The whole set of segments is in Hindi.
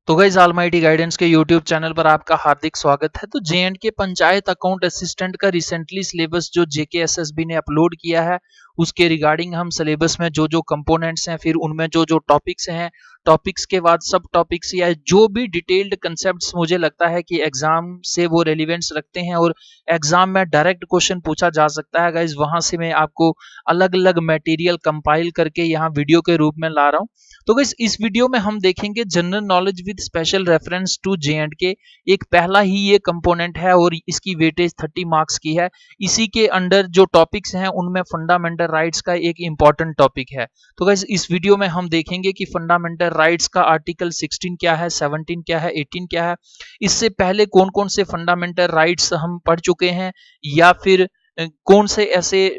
तो गाइस ऑलमाइटी गाइडेंस के यूट्यूब चैनल पर आपका हार्दिक स्वागत है। तो जे&के पंचायत अकाउंट असिस्टेंट का रिसेंटली सिलेबस जो जेकेएसएसबी ने अपलोड किया है, उसके रिगार्डिंग हम सिलेबस में जो जो कंपोनेंट्स हैं, फिर उनमें जो जो टॉपिक्स हैं, टॉपिक्स के बाद सब टॉपिक्स या जो भी डिटेल्ड कंसेप्ट्स मुझे लगता है कि एग्जाम से वो रेलिवेंस रखते हैं और एग्जाम में डायरेक्ट क्वेश्चन पूछा जा सकता है गाइस, वहां से मैं आपको अलग अलग मटेरियल कंपाइल करके यहाँ वीडियो के रूप में ला रहा हूँ। तो गाइस इस वीडियो में हम देखेंगे general knowledge with special reference to J and K. एक पहला ही ये कंपोनेंट है और इसकी वेटेज 30 मार्क्स की है। इसी के अंडर जो टॉपिक्स हैं उनमें फंडामेंटल राइट्स का एक इंपॉर्टेंट टॉपिक है। तो गाइस इस वीडियो में हम देखेंगे कि फंडामेंटल राइट्स का आर्टिकल 16 क्या है, 17 क्या है, 18 क्या है। इससे पहले कौन कौन से फंडामेंटल राइट्स हम पढ़ चुके हैं, या फिर कौन से ऐसे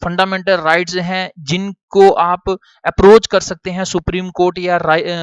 फंडामेंटल राइट्स हैं जिनको आप अप्रोच कर सकते हैं सुप्रीम कोर्ट या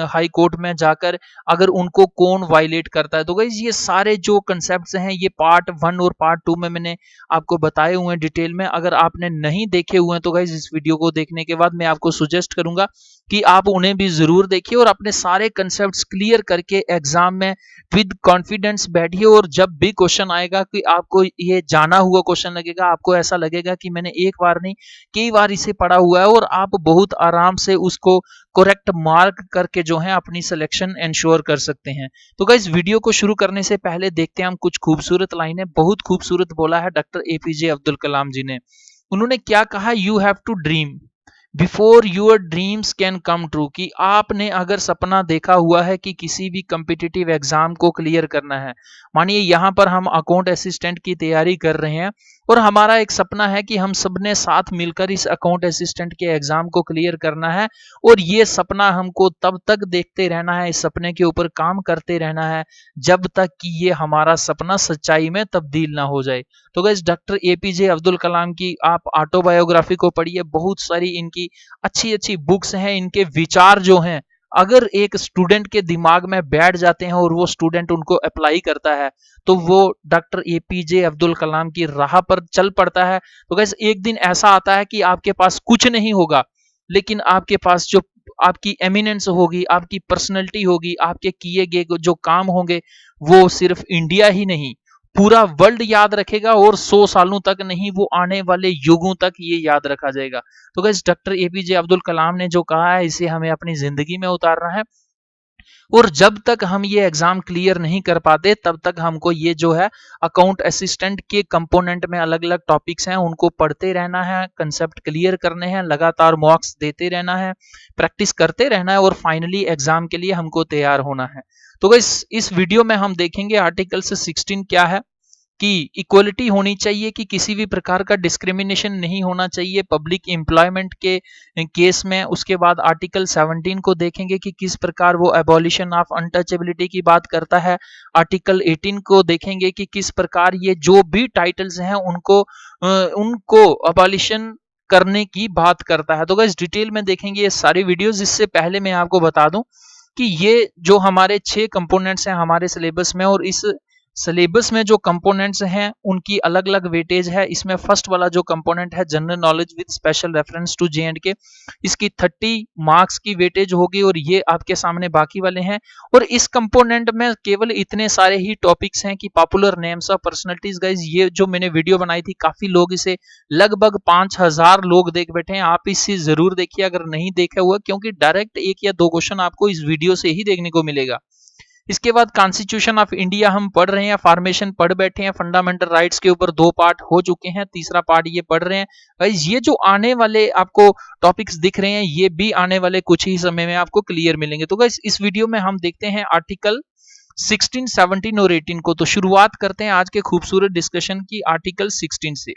हाई कोर्ट में जाकर, अगर उनको कौन वायलेट करता है। तो गाइस ये सारे जो कंसेप्ट्स हैं ये पार्ट 1 और पार्ट 2 में मैंने आपको बताए हुए हैं डिटेल में। अगर आपने नहीं देखे हुए हैं तो गाइस इस वीडियो को देखने के बाद मैं आपको सुजेस्ट करूंगा कि आप उन्हें भी जरूर देखिए और अपने सारे कंसेप्ट्स क्लियर करके एग्जाम में विद कॉन्फिडेंस बैठिए। और जब भी क्वेश्चन आएगा कि आपको ये जाना हुआ क्वेश्चन लगेगा, आपको ऐसा लगेगा कि मैंने एक बार नहीं कई बार इसे पढ़ा हुआ है, और आप बहुत आराम से उसको करेक्ट मार्क करके जो है अपनी सिलेक्शन इंश्योर कर सकते हैं। तो गाइस वीडियो को शुरू करने से पहले देखते हैं हम कुछ खूबसूरत लाइनें। बहुत खूबसूरत बोला है डॉक्टर एपीजे अब्दुल कलाम जी ने। उन्होंने क्या कहा, you have to dream before your dreams can come true. कि आपने अगर सपना देखा हुआ है कि किसी भी कम्पिटिटिव एग्जाम को क्लियर करना है, मानिए यहाँ पर हम अकाउंट असिस्टेंट की तैयारी कर रहे हैं और हमारा एक सपना है कि हम सबने साथ मिलकर इस अकाउंट असिस्टेंट के एग्जाम को क्लियर करना है, और ये सपना हमको तब तक देखते रहना है, इस सपने के ऊपर काम करते रहना है जब तक कि ये हमारा सपना सच्चाई में तब्दील ना हो जाए। तो गाइस डॉक्टर एपीजे अब्दुल कलाम की आप ऑटोबायोग्राफी को पढ़िए, बहुत सारी इनकी अच्छी अच्छी बुक्स हैं। इनके विचार जो हैं अगर एक स्टूडेंट के दिमाग में बैठ जाते हैं और वो स्टूडेंट उनको अप्लाई करता है तो वो डॉक्टर एपीजे अब्दुल कलाम की राह पर चल पड़ता है। तो गाइस एक दिन ऐसा आता है कि आपके पास कुछ नहीं होगा, लेकिन आपके पास जो आपकी एमिनेंस होगी, आपकी पर्सनैलिटी होगी, आपके किए गए जो काम होंगे, वो सिर्फ इंडिया ही नहीं पूरा वर्ल्ड याद रखेगा, और 100 सालों तक नहीं, वो आने वाले युगों तक ये याद रखा जाएगा। तो गाइस डॉक्टर एपीजे अब्दुल कलाम ने जो कहा है इसे हमें अपनी जिंदगी में उतारना है, और जब तक हम ये एग्जाम क्लियर नहीं कर पाते तब तक हमको ये जो है अकाउंट असिस्टेंट के कंपोनेंट में अलग अलग टॉपिक्स हैं उनको पढ़ते रहना है, कंसेप्ट क्लियर करने हैं, लगातार मॉक्स देते रहना है, प्रैक्टिस करते रहना है, और फाइनली एग्जाम के लिए हमको तैयार होना है। तो इस वीडियो में हम देखेंगे आर्टिकल से 16 क्या है, कि इक्वलिटी होनी चाहिए, कि किसी भी प्रकार का डिस्क्रिमिनेशन नहीं होना चाहिए पब्लिक एम्प्लॉयमेंट के केस में। उसके बाद आर्टिकल 17 को देखेंगे कि किस प्रकार वो एबॉलिशन ऑफ अनटचेबिलिटी की बात करता है। आर्टिकल 18 को देखेंगे कि किस प्रकार ये जो भी टाइटल्स हैं उनको एबॉलिशन करने की बात करता है। तो गाइस डिटेल में देखेंगे ये सारी वीडियोस। इससे पहले मैं आपको बता दूं कि ये जो हमारे 6 कंपोनेंट्स हैं हमारे सिलेबस में, और इस सिलेबस में जो कंपोनेंट्स हैं उनकी अलग अलग वेटेज है। इसमें फर्स्ट वाला जो कंपोनेंट है general knowledge with special reference to J and K, इसकी 30 मार्क्स की वेटेज होगी, और ये आपके सामने बाकी वाले हैं। और इस कंपोनेंट में केवल इतने सारे ही टॉपिक्स हैं कि popular names of personalities. Guys ये जो मैंने वीडियो बनाई थी काफी लोग इसे लगभग 5000 लोग देख बैठे हैं। आप इसे जरूर देखिए अगर नहीं देखा हुआ, क्योंकि डायरेक्ट 1 या 2 क्वेश्चन आपको इस वीडियो से ही देखने को मिलेगा। इसके बाद कॉन्स्टिट्यूशन ऑफ इंडिया हम पढ़ रहे हैं, फॉर्मेशन पढ़ बैठे हैं, फंडामेंटल राइट्स के ऊपर 2 पार्ट हो चुके हैं, तीसरा पार्ट ये पढ़ रहे हैं। गाइस ये जो आने वाले आपको टॉपिक्स दिख रहे हैं ये भी आने वाले कुछ ही समय में आपको क्लियर मिलेंगे। तो गाइस इस वीडियो में हम देखते हैं आर्टिकल 16, 17 और 18 को। तो शुरुआत करते हैं आज के खूबसूरत डिस्कशन की आर्टिकल 16 से।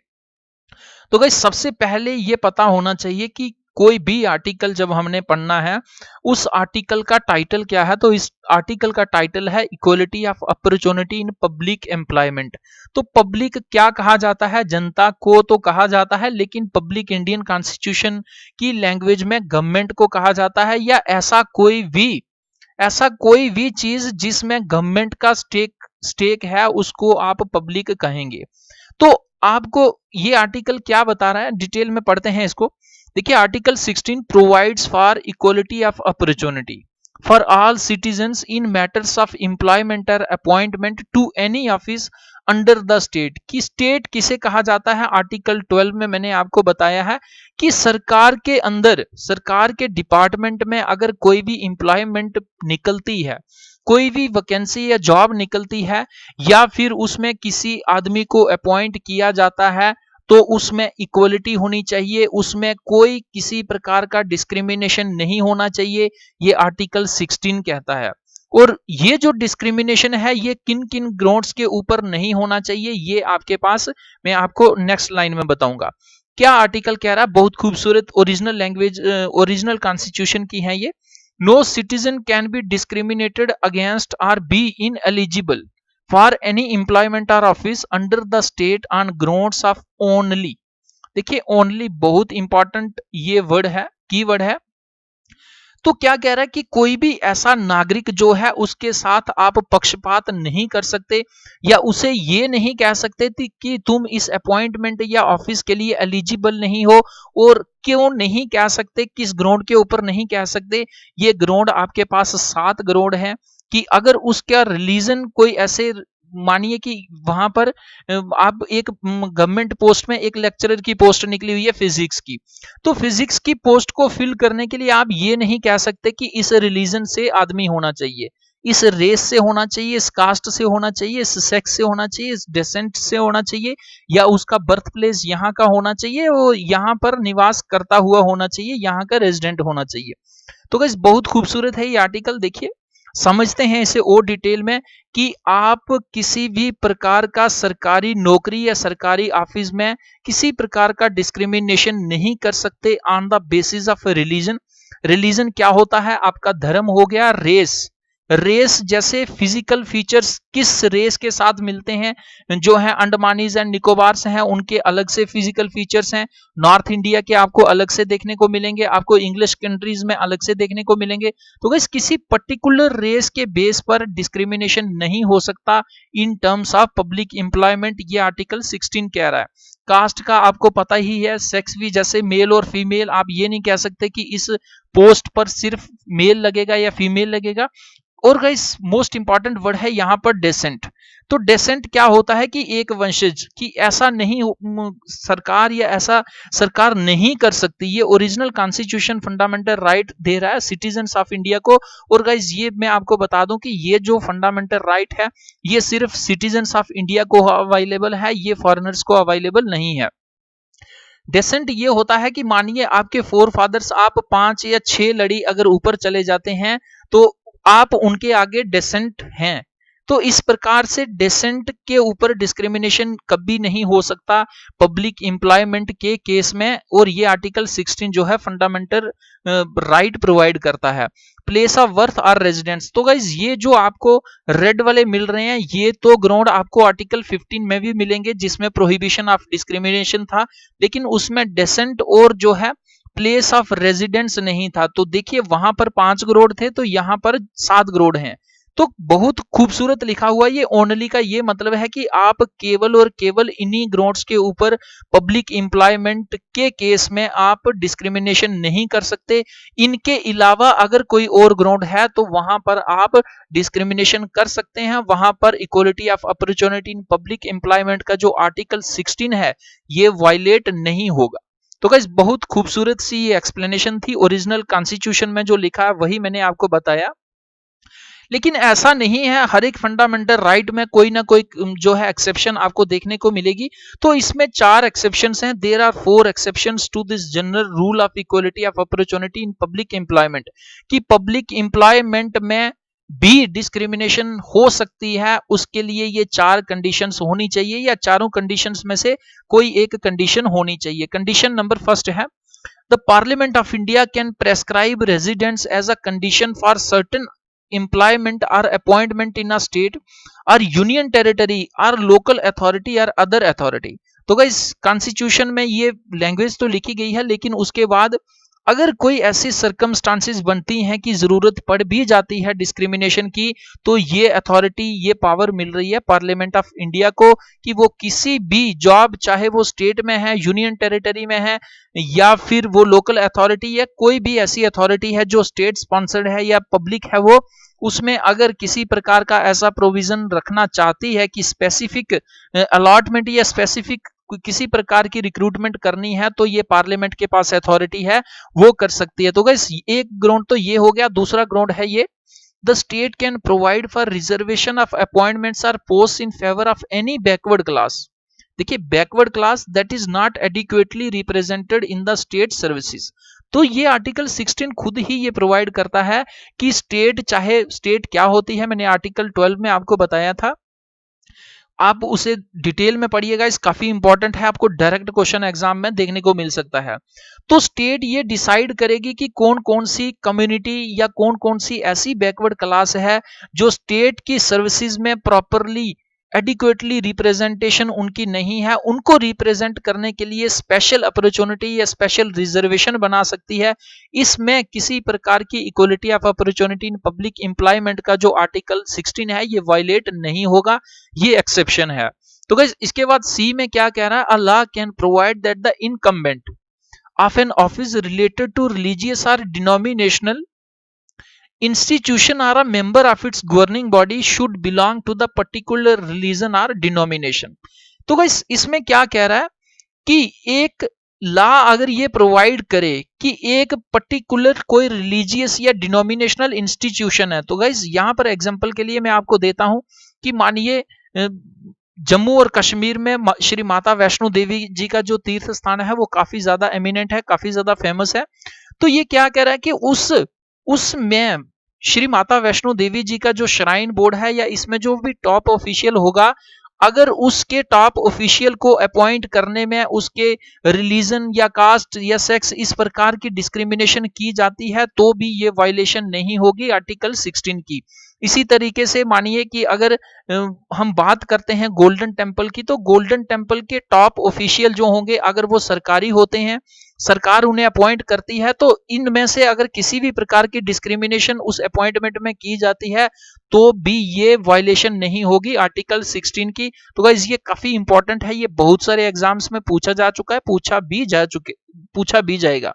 तो गाइस सबसे पहले ये पता होना चाहिए कि कोई भी आर्टिकल जब हमने पढ़ना है उस आर्टिकल का टाइटल क्या है। तो इस आर्टिकल का टाइटल है equality of opportunity in public employment. तो पब्लिक क्या कहा जाता है, जनता को तो कहा जाता है, लेकिन पब्लिक इंडियन कॉन्स्टिट्यूशन की लैंग्वेज में गवर्नमेंट को कहा जाता है, या ऐसा कोई भी चीज जिसमें गवर्नमेंट का स्टेक है उसको आप पब्लिक कहेंगे। तो आपको ये आर्टिकल क्या बता रहा है डिटेल में पढ़ते हैं इसको। देखिए article 16 provides for equality of opportunity. for all citizens in matters of employment or appointment to any office under the state. कि स्टेट किसे कहा जाता है, आर्टिकल 12 में मैंने आपको बताया है कि सरकार के अंदर, सरकार के डिपार्टमेंट में अगर कोई भी इंप्लॉयमेंट निकलती है, कोई भी वैकेंसी या जॉब निकलती है, या फिर उसमें किसी आदमी को अपॉइंट किया जाता है, तो उसमें इक्वलिटी होनी चाहिए, उसमें कोई किसी प्रकार का डिस्क्रिमिनेशन नहीं होना चाहिए, ये आर्टिकल 16 कहता है। और ये जो डिस्क्रिमिनेशन है ये किन किन ग्राउंड्स के ऊपर नहीं होना चाहिए, ये आपके पास मैं आपको नेक्स्ट लाइन में बताऊंगा। क्या आर्टिकल कह रहा है, बहुत खूबसूरत ओरिजिनल लैंग्वेज, ओरिजिनल कॉन्स्टिट्यूशन की है ये। No citizen can be discriminated against or be ineligible for any employment और office under the state on grounds of only. देखिए ओनली बहुत इंपॉर्टेंट ये वर्ड है, की वर्ड है। तो क्या कह रहा है कि कोई भी ऐसा नागरिक जो है उसके साथ आप पक्षपात नहीं कर सकते, या उसे ये नहीं कह सकते कि तुम इस अपॉइंटमेंट या ऑफिस के लिए एलिजिबल नहीं हो। और क्यों नहीं कह सकते, किस ग्राउंड के ऊपर नहीं कह सकते, ये ग्राउंड आपके पास 7 ग्राउंड है। कि अगर उसका रिलीजन कोई ऐसे, मानिए कि वहां पर आप एक गवर्नमेंट पोस्ट में एक लेक्चरर की पोस्ट निकली हुई है फिजिक्स की, तो फिजिक्स की पोस्ट को फिल करने के लिए आप ये नहीं कह सकते कि इस रिलीजन से आदमी होना चाहिए, इस रेस से होना चाहिए, इस कास्ट से होना चाहिए, इस सेक्स से होना चाहिए, इस डेसेंट से होना चाहिए, या उसका बर्थ प्लेस यहाँ का होना चाहिए, वो यहाँ पर निवास करता हुआ होना चाहिए, यहाँ का रेजिडेंट होना चाहिए। तो गाइस बहुत खूबसूरत है ये आर्टिकल, देखिए समझते हैं इसे और डिटेल में। कि आप किसी भी प्रकार का सरकारी नौकरी या सरकारी ऑफिस में किसी प्रकार का डिस्क्रिमिनेशन नहीं कर सकते on the basis of religion. Religion क्या होता है, आपका धर्म हो गया, रेस, रेस जैसे फिजिकल फीचर्स किस रेस के साथ मिलते हैं, जो है अंडमानीज एंड निकोबार्स हैं उनके अलग से फिजिकल फीचर्स हैं, नॉर्थ इंडिया के आपको अलग से देखने को मिलेंगे, आपको इंग्लिश कंट्रीज में अलग से देखने को मिलेंगे। तो गाइस किसी पर्टिकुलर रेस के बेस पर डिस्क्रिमिनेशन नहीं हो सकता in terms of public employment, ये आर्टिकल 16 कह रहा है। कास्ट का आपको पता ही है, सेक्स भी जैसे मेल और फीमेल, आप ये नहीं कह सकते कि इस पोस्ट पर सिर्फ मेल लगेगा या फीमेल लगेगा। और गाइस मोस्ट इंपॉर्टेंट वर्ड है यहां पर डेसेंट। तो डेसेंट क्या होता है कि एक वंशज, कि ऐसा नहीं सरकार या ऐसा सरकार नहीं कर सकती, ये original constitution fundamental right they रहा है सिटीजन्स ऑफ इंडिया को। और गाइस ये मैं आपको बता दूं कि ये जो फंडामेंटल राइट है ये सिर्फ सिटीजन्स ऑफ इंडिया को अवेलेबल है, ये फॉरेनर्स को अवेलेबल नहीं है। डेसेंट ये होता है कि मानिए आपके फोर फादर्स, आप 5 या 6 लड़ी अगर ऊपर चले जाते हैं तो आप उनके आगे डेसेंट हैं। तो इस प्रकार से डेसेंट के ऊपर डिस्क्रिमिनेशन कभी नहीं हो सकता पब्लिक एम्प्लॉयमेंट के केस में। और ये आर्टिकल 16 जो है फंडामेंटल राइट प्रोवाइड करता है। प्लेस ऑफ वर्थ और रेजिडेंस, तो गाइज ये जो आपको रेड वाले मिल रहे हैं ये तो ग्राउंड आपको आर्टिकल 15 में भी मिलेंगे जिसमें प्रोहिबिशन ऑफ डिस्क्रिमिनेशन था, लेकिन उसमें डेसेंट और जो है प्लेस ऑफ रेजिडेंस नहीं था। तो देखिए वहां पर 5 करोड़ थे तो यहां पर 7 करोड़ हैं। तो बहुत खूबसूरत लिखा हुआ ये ओनली का ये मतलब है कि आप केवल और केवल इन्हीं ग्राउंड्स के ऊपर पब्लिक एम्प्लॉयमेंट के केस में आप डिस्क्रिमिनेशन नहीं कर सकते। इनके अलावा अगर कोई और ग्राउंड है तो वहां पर आप डिस्क्रिमिनेशन कर सकते हैं, वहां पर equality of opportunity in public employment का जो आर्टिकल 16 है ये वायलेट नहीं होगा। तो गाइस बहुत खूबसूरत सी ये एक्सप्लेनेशन थी, ओरिजिनल कॉन्स्टिट्यूशन में जो लिखा है वही मैंने आपको बताया। लेकिन ऐसा नहीं है, हर एक फंडामेंटल राइट में कोई ना कोई जो है एक्सेप्शन आपको देखने को मिलेगी। तो इसमें 4 एक्सेप्शंस हैं, there are 4 exceptions to this general rule of equality of opportunity in public employment. कि पब्लिक एम्प्लॉयमेंट में भी डिस्क्रिमिनेशन हो सकती है, उसके लिए ये 4 कंडीशंस होनी चाहिए, या चारों कंडीशंस में से कोई एक कंडीशन होनी चाहिए। कंडीशन नंबर फर्स्ट है, the parliament of India can prescribe residence as a condition for certain employment or appointment in a state or union territory or local authority or other authority। तो गाइस कॉन्स्टिट्यूशन में ये लैंग्वेज तो लिखी गई है लेकिन उसके बाद अगर कोई ऐसी सर्कमस्टांसेस बनती हैं कि जरूरत पड़ भी जाती है डिस्क्रिमिनेशन की, तो ये अथॉरिटी, ये पावर मिल रही है पार्लियामेंट ऑफ इंडिया को कि वो किसी भी जॉब, चाहे वो स्टेट में है, यूनियन टेरिटरी में है, या फिर वो लोकल अथॉरिटी या कोई भी ऐसी अथॉरिटी है जो स्टेट स्पॉन्सर्ड है या पब्लिक है, वो उसमें अगर किसी प्रकार का ऐसा प्रोविजन रखना चाहती है कि स्पेसिफिक अलॉटमेंट या स्पेसिफिक किसी प्रकार की रिक्रूटमेंट करनी है, तो ये पार्लियामेंट के पास अथॉरिटी है, वो कर सकती है। तो गाइस एक ग्राउंड तो ये हो गया। दूसरा ग्राउंड है ये, the state can provide for reservation of appointments or post in favour of any backward class. देखिए, backward class that is not adequately represented in the state services. तो ये आर्टिकल 16 खुद ही ये प्रोवाइड करता है कि स्टेट, चाहे स्टेट क्या होती है, मैंने आर्टिकल 12 में आपको बताया था, आप उसे डिटेल में पढ़िएगा, इस काफी इंपॉर्टेंट है, आपको डायरेक्ट क्वेश्चन एग्जाम में देखने को मिल सकता है। तो स्टेट ये डिसाइड करेगी कि कौन कौन सी कम्युनिटी या कौन कौन सी ऐसी बैकवर्ड क्लास है जो स्टेट की सर्विसेज में प्रॉपरली एडिक्वेटली रिप्रेजेंटेशन उनकी नहीं है, उनको रिप्रेजेंट करने के लिए स्पेशल अपॉर्चुनिटी या स्पेशल रिजर्वेशन बना सकती है। इसमें किसी प्रकार की equality of opportunity in public employment का जो आर्टिकल 16 है ये वायलेट नहीं होगा, ये एक्सेप्शन है। तो गाइस इसके बाद सी में क्या कह रहा है, a law can provide that the incumbent of an office related to religious or denominational institution or a member of its governing body should belong to the particular religion or denomination। तो गाइस इसमें क्या कह रहा है कि एक लॉ अगर ये प्रोवाइड करे कि एक पर्टिकुलर कोई रिलीजियस या डिनोमिनेशनल इंस्टीट्यूशन है, तो गाइस यहां पर एग्जांपल के लिए मैं आपको देता हूं कि मानिए जम्मू और कश्मीर में श्री माता वैष्णो देवी जी का जो तीर्थ स्थान है वो काफी ज्यादा एमिनेंट है, काफी ज्यादा फेमस है। तो ये क्या कह रहा है कि उसमें श्री माता वैष्णो देवी जी का जो श्राइन बोर्ड है या इसमें जो भी टॉप ऑफिशियल होगा, अगर उसके टॉप ऑफिशियल को अपॉइंट करने में उसके रिलीजन या कास्ट या सेक्स इस प्रकार की डिस्क्रिमिनेशन की जाती है, तो भी ये वायलेशन नहीं होगी आर्टिकल 16 की। इसी तरीके से मानिए कि अगर हम बात करते हैं गोल्डन टेम्पल की, तो गोल्डन टेम्पल के टॉप ऑफिशियल जो होंगे अगर वो सरकारी होते हैं, सरकार उन्हें अपॉइंट करती है, तो इनमें से अगर किसी भी प्रकार की डिस्क्रिमिनेशन उस अपॉइंटमेंट में की जाती है तो भी ये वायलेशन नहीं होगी आर्टिकल 16 की। तो गाइस ये काफी इंपॉर्टेंट है, ये बहुत सारे एग्जाम्स में पूछा जा चुका है, पूछा भी जाएगा।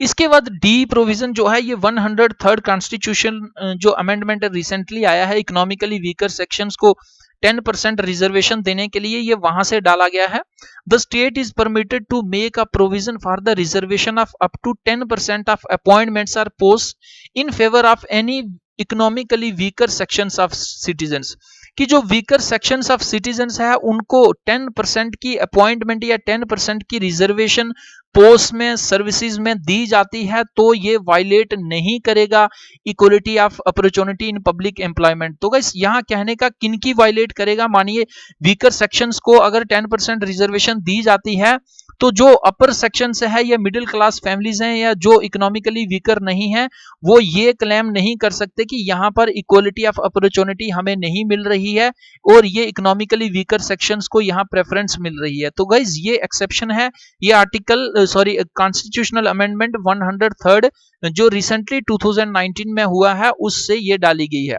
इसके बाद डी प्रोविजन जो है, ये 103rd कॉन्स्टिट्यूशन जो अमेंडमेंट रिसेंटली आया है, इकोनॉमिकली वीकर सेक्शंस को 10% रिजर्वेशन देने के लिए, ये वहां से डाला गया है। The state is permitted to make a provision for the reservation of up to 10% of appointments or post in favour of any economically weaker sections of citizens. कि जो वीकर सेक्शंस ऑफ सिटीजन्स है उनको 10% की अपॉइंटमेंट या 10% की रिजर्वेशन पोस्ट में, सर्विसेज में दी जाती है, तो ये वायलेट नहीं करेगा equality of opportunity in public employment. तो गाइस यहाँ कहने का किनकी वायलेट करेगा, मानिए वीकर सेक्शंस को अगर 10% रिजर्वेशन दी जाती है, तो जो अपर सेक्शन से है या मिडिल क्लास फैमिलीज हैं या जो इकोनॉमिकली वीकर नहीं है, वो ये क्लेम नहीं कर सकते कि यहाँ पर इक्वलिटी ऑफ अपॉर्चुनिटी हमें नहीं मिल रही है और ये इकोनॉमिकली वीकर सेक्शंस को यहाँ प्रेफरेंस मिल रही है। तो गाइज ये एक्सेप्शन है, ये आर्टिकल कॉन्स्टिट्यूशनल अमेंडमेंट 103rd जो रिसेंटली 2019 में हुआ है उससे ये डाली गई है।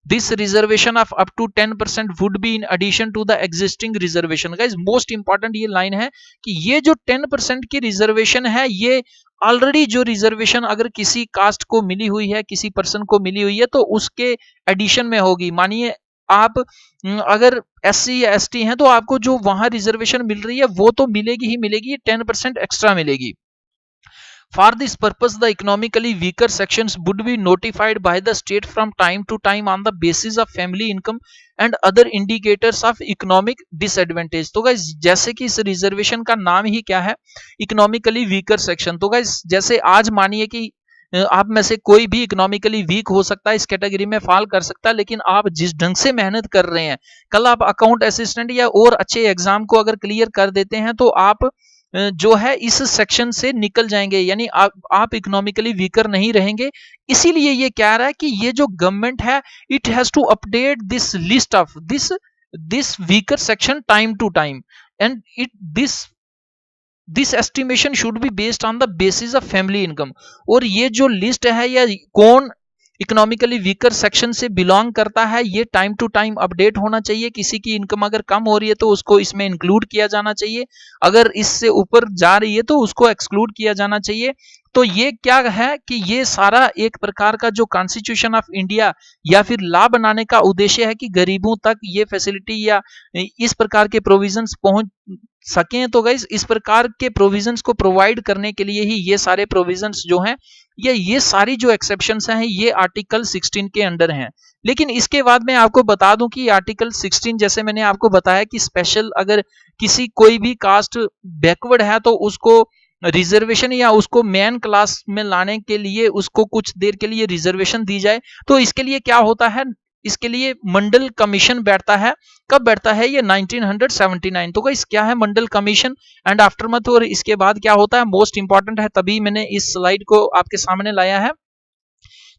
This reservation of up to 10% would be in addition to the existing reservation. Guys most important ये लाइन है कि ये जो 10% की रिजर्वेशन है, ये ऑलरेडी जो रिजर्वेशन अगर किसी कास्ट को मिली हुई है, किसी पर्सन को मिली हुई है, तो उसके एडिशन में होगी। मानिए आप अगर SC या ST हैं तो आपको जो वहां रिजर्वेशन मिल रही है वो तो मिलेगी ही मिलेगी, 10% एक्स्ट्रा मिलेगी। For this purpose, the economically weaker sections would be notified by the state from time to time on the basis of family income and other indicators of economic disadvantage। तो गाइस जैसे कि इस रिजर्वेशन का नाम ही क्या है, इकोनॉमिकली वीकर सेक्शन। तो गाइस जैसे आज मानिए कि आप में से कोई भी इकोनॉमिकली वीक हो सकता है, इस कैटेगरी में फॉल कर सकता है, लेकिन आप जिस ढंग से मेहनत कर रहे हैं, कल आप अकाउंट असिस्टेंट या और अच्छे एग्जाम को अगर क्लियर कर देते हैं तो आप जो है इस सेक्शन से निकल जाएंगे, यानी आप इकोनॉमिकली वीकर नहीं रहेंगे। इसीलिए ये कह रहा है कि ये जो गवर्नमेंट है, it has to update this list of this weaker section time to time, and this this estimation should be based on the basis of family income. और ये जो लिस्ट है या कौन इकोनॉमिकली वीकर सेक्शन से बिलोंग करता है, ये टाइम टू टाइम अपडेट होना चाहिए। किसी की इनकम अगर कम हो रही है तो उसको इसमें इंक्लूड किया जाना चाहिए, अगर इससे ऊपर जा रही है तो उसको एक्सक्लूड किया जाना चाहिए। तो ये क्या है कि ये सारा एक प्रकार का जो कॉन्स्टिट्यूशन ऑफ इंडिया या फिर लॉ बनाने का उद्देश्य है कि गरीबों तक ये फैसिलिटी या इस प्रकार के प्रोविजंस पहुंच सकें। तो गाइस इस प्रकार के प्रोविजंस को प्रोवाइड करने के लिए ही ये सारे प्रोविजंस जो हैं, ये सारी जो एक्सेप्शंस हैं ये आर्टिकल 16 के अंडर हैं। लेकिन इसके बाद मैं आपको बता दूं कि आर्टिकल 16 जैसे मैंने आपको बताया कि स्पेशल अगर किसी कोई भी कास्ट बैकवर्ड है तो उसको रिजर्वेशन या उसको मेन क्लास में लाने के लिए उसको कुछ देर के लिए रिजर्वेशन दी जाए, तो इसके लिए क्या होता है, इसके लिए मंडल कमीशन बैठता है। कब बैठता है, ये 1979। तो गाइस क्या है मंडल कमीशन एंड आफ्टरमैथ, और इसके बाद क्या होता है, मोस्ट इंपॉर्टेंट है, तभी मैंने इस स्लाइड को आपके सामने लाया है।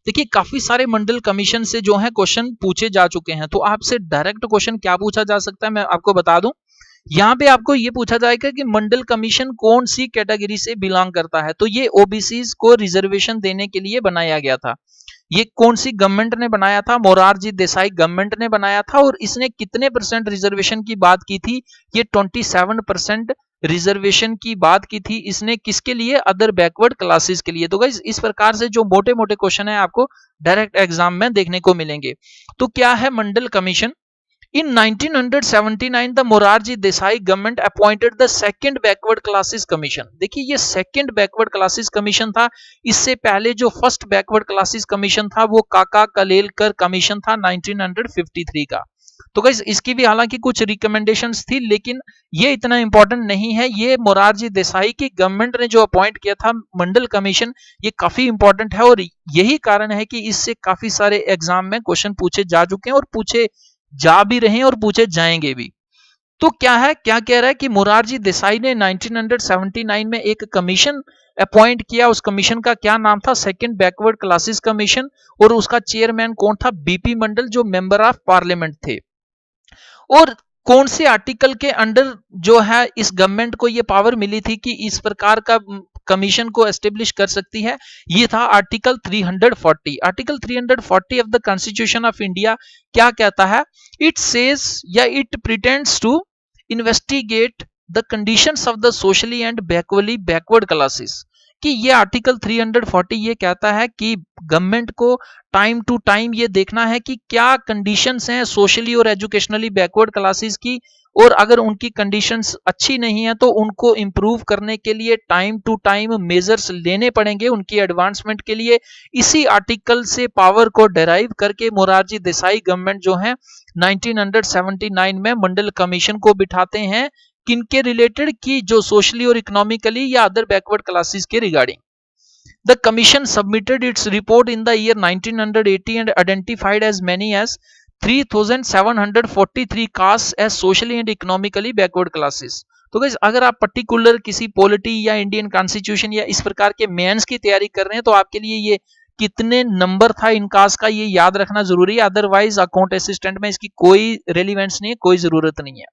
देखिए काफी सारे मंडल कमीशन से जो है क्वेश्चन पूछे जा चुके हैं, तो आपसे डायरेक्ट क्वेश्चन क्या पूछा जा सकता है मैं आपको बता दूं। यहाँ पे आपको ये पूछा जाएगा कि मंडल कमीशन कौन सी कैटेगरी से बिलोंग करता है, तो ये ओबीसीज को रिजर्वेशन देने के लिए बनाया गया था। ये कौन सी गवर्नमेंट ने बनाया था, मोरारजी देसाई गवर्नमेंट ने बनाया था, और इसने कितने परसेंट रिजर्वेशन की बात की थी, ये 27% रिजर्वेशन की बात की थी इसने, किसके लिए, अदर बैकवर्ड क्लासेस के लिए। तो गाइस इस प्रकार से जो मोटे मोटे क्वेश्चन है आपको डायरेक्ट एग्जाम में देखने को मिलेंगे। तो क्या है मंडल commission. In 1979, the Morarji Desai government appointed the second backward classes commission। देखिए ये second backward classes commission था। इससे पहले जो first backward classes commission था वो काका कलेलकर कमीशन था 1953 का। तो गाइस इसकी भी हालांकि कुछ रिकमेंडेशंस थी, लेकिन ये इतना इंपॉर्टेंट नहीं है। ये मोरारजी देसाई की गवर्नमेंट ने जो अपॉइंट किया था मंडल कमीशन, ये काफी इंपॉर्टेंट है, और यही कारण है कि इससे काफी सारे एग्जाम में क्वेश्चन पूछे जा चुके हैं और पूछे जा भी रहे हैं और पूछे जाएंगे भी। तो क्या है, क्या कह रहा है कि मोरारजी देसाई ने 1979 में एक कमीशन अपॉइंट किया। उस कमीशन का क्या नाम था, सेकंड बैकवर्ड क्लासेस कमीशन, और उसका चेयरमैन कौन था, बीपी मंडल, जो मेंबर ऑफ पार्लियामेंट थे। और कौन से आर्टिकल के अंडर जो है इस गवर्नमेंट को ये पावर मिली थी कि इस प्रकार का कमीशन को एस्टेब्लिश कर सकती है, ये था article 340। Article 340 of the constitution of India क्या कहता है, इट सेज या it pretends to investigate the conditions of the socially and backward classes. कि ये आर्टिकल 340 ये कहता है कि गवर्नमेंट को टाइम टू टाइम ये देखना है कि क्या कंडीशंस हैं सोशली और एजुकेशनली बैकवर्ड क्लासेस की, और अगर उनकी कंडीशंस अच्छी नहीं है तो उनको इंप्रूव करने के लिए टाइम टू टाइम मेजर्स लेने पड़ेंगे उनकी एडवांसमेंट के लिए। इसी आर्टिकल से पावर को डेराइव करके मोरारजी देसाई गवर्नमेंट जो है 1979 में मंडल कमीशन को बिठाते हैं, किनके रिलेटेड, की जो सोशली और इकोनॉमिकली या अदर बैकवर्ड क्लासेस के regarding. The commission submitted its report in the year 1980 and identified as many as 3743 castes as socially and economically backward classes। तो गाइस अगर आप पर्टिकुलर किसी पॉलिटी या इंडियन कॉन्स्टिट्यूशन या इस प्रकार के मेंस की तैयारी कर रहे हैं तो आपके लिए ये कितने नंबर था इन कास्ट का ये याद रखना जरूरी है, अदरवाइज अकाउंट असिस्टेंट में इसकी कोई रेलिवेंस नहीं है, कोई जरूरत नहीं है।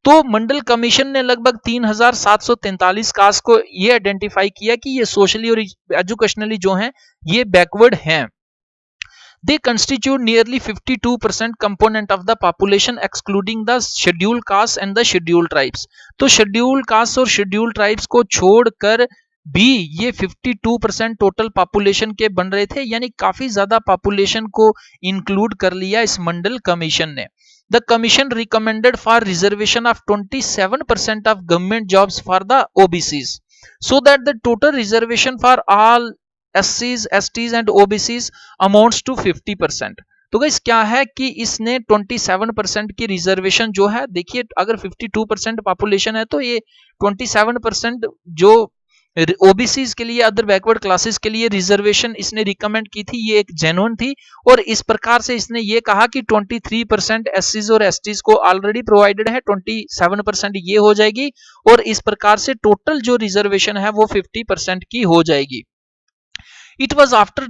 तो मंडल कमीशन ने लगभग 3743 कास्ट को ये आइडेंटिफाई किया कि ये सोशली और एजुकेशनली जो हैं ये बैकवर्ड हैं। They constitute nearly 52% component of the population excluding the scheduled castes and the scheduled tribes। तो scheduled castes और scheduled tribes को छोड़कर भी ये 52% टोटल पॉपुलेशन के बन रहे थे, यानी काफी ज्यादा पॉपुलेशन को इंक्लूड कर लिया इस मंडल कमीशन ने। The commission recommended for reservation of 27% of government jobs for the OBCs, so that the total reservation for all SCs, STs and OBCs amounts to 50%। तो गाइस क्या है कि इसने 27% की रिजर्वेशन जो है, देखिए अगर 52% पॉपुलेशन है तो ये 27% जो ओबीसीज के लिए, अदर बैकवर्ड क्लासेस के लिए रिजर्वेशन इसने रिकमेंड की थी, ये एक जेन्युइन थी। और इस प्रकार से इसने ये कहा कि 23% एससीज और एसटीज को ऑलरेडी प्रोवाइडेड है, 27% ये हो जाएगी, और इस प्रकार से टोटल जो रिजर्वेशन है वो 50% की हो जाएगी। It was after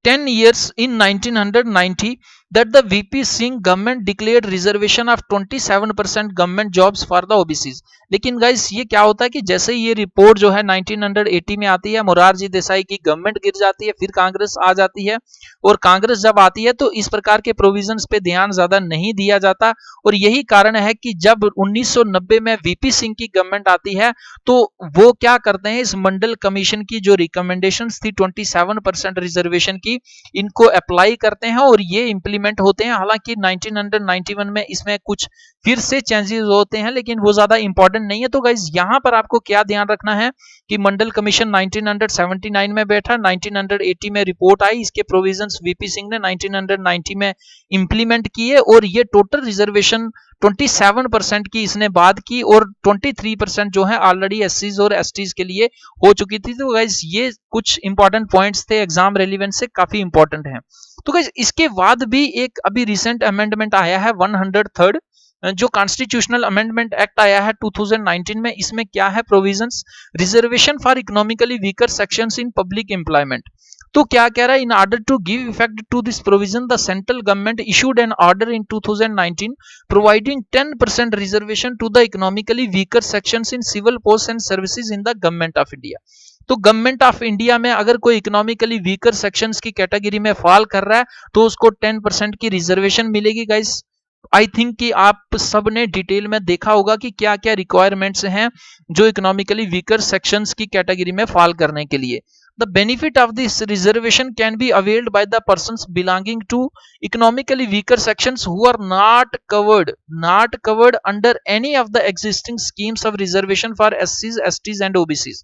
10 years in 1990 that the VP Singh government declared reservation of 27% government jobs for the OBCs. लेकिन गाइस ये क्या होता है कि जैसे ये रिपोर्ट जो है 1980 में आती है, मोरारजी देसाई की गवर्नमेंट गिर जाती है, फिर कांग्रेस आ जाती है, और कांग्रेस जब आती है तो इस प्रकार के प्रोविजंस पे ध्यान ज्यादा नहीं दिया जाता। और यही कारण है कि जब 1990 में वीपी सिंह की गवर्नमेंट आती है तो वो क्या करते हैं, इस मंडल कमीशन की जो रिकमेंडेशंस थी 27% रिजर्वेशन की, इनको अप्लाई करते हैं और ये इंप्लीमेंट होते हैं। हालांकि 1991 में इसमें कुछ फिर से चेंजेस होते हैं, लेकिन वो ज्यादा इंपॉर्टेंट नहीं है। तो गाइज यहां पर आपको क्या ध्यान रखना है कि मंडल कमीशन 1979 में बैठा, 1980 में रिपोर्ट आई, इसके प्रोविजंस वीपी सिंह ने 1990 में इंप्लीमेंट किए, और ये टोटल रिजर्वेशन 27% की इसने बात की, और 23% जो है ऑलरेडी एससीज और एसटीज के लिए हो चुकी थी। तो गाइज ये कुछ इंपॉर्टेंट पॉइंट्स थे, एग्जाम रेलिवेंस से काफी इंपॉर्टेंट है। तो गाइज इसके बाद भी एक अभी रिसेंट अमेंडमेंट आया है 103rd जो कॉन्स्टिट्यूशनल अमेंडमेंट एक्ट आया है 2019 में। इसमें क्या है provisions, reservation for economically weaker sections in public employment. तो क्या कह रहा है, in order to give effect to this provision the central government issued an order in 2019 providing 10% reservation to the economically weaker sections in civil post and services in the government of India. तो गवर्नमेंट ऑफ इंडिया में अगर कोई इकोनॉमिकली वीकर सेक्शंस की कैटेगरी में फॉल कर रहा है तो उसको 10% की रिजर्वेशन मिलेगी। गाइस आई थिंक कि आप सब ने डिटेल में देखा होगा कि क्या क्या रिक्वायरमेंट्स हैं जो इकोनॉमिकली वीकर सेक्शंस की कैटेगरी में फॉल करने के लिए। The benefit of this reservation can be availed by the persons belonging to economically weaker sections who are not covered under any of the existing schemes of reservation for एससीज, एसटीज एंड ओबीसीज।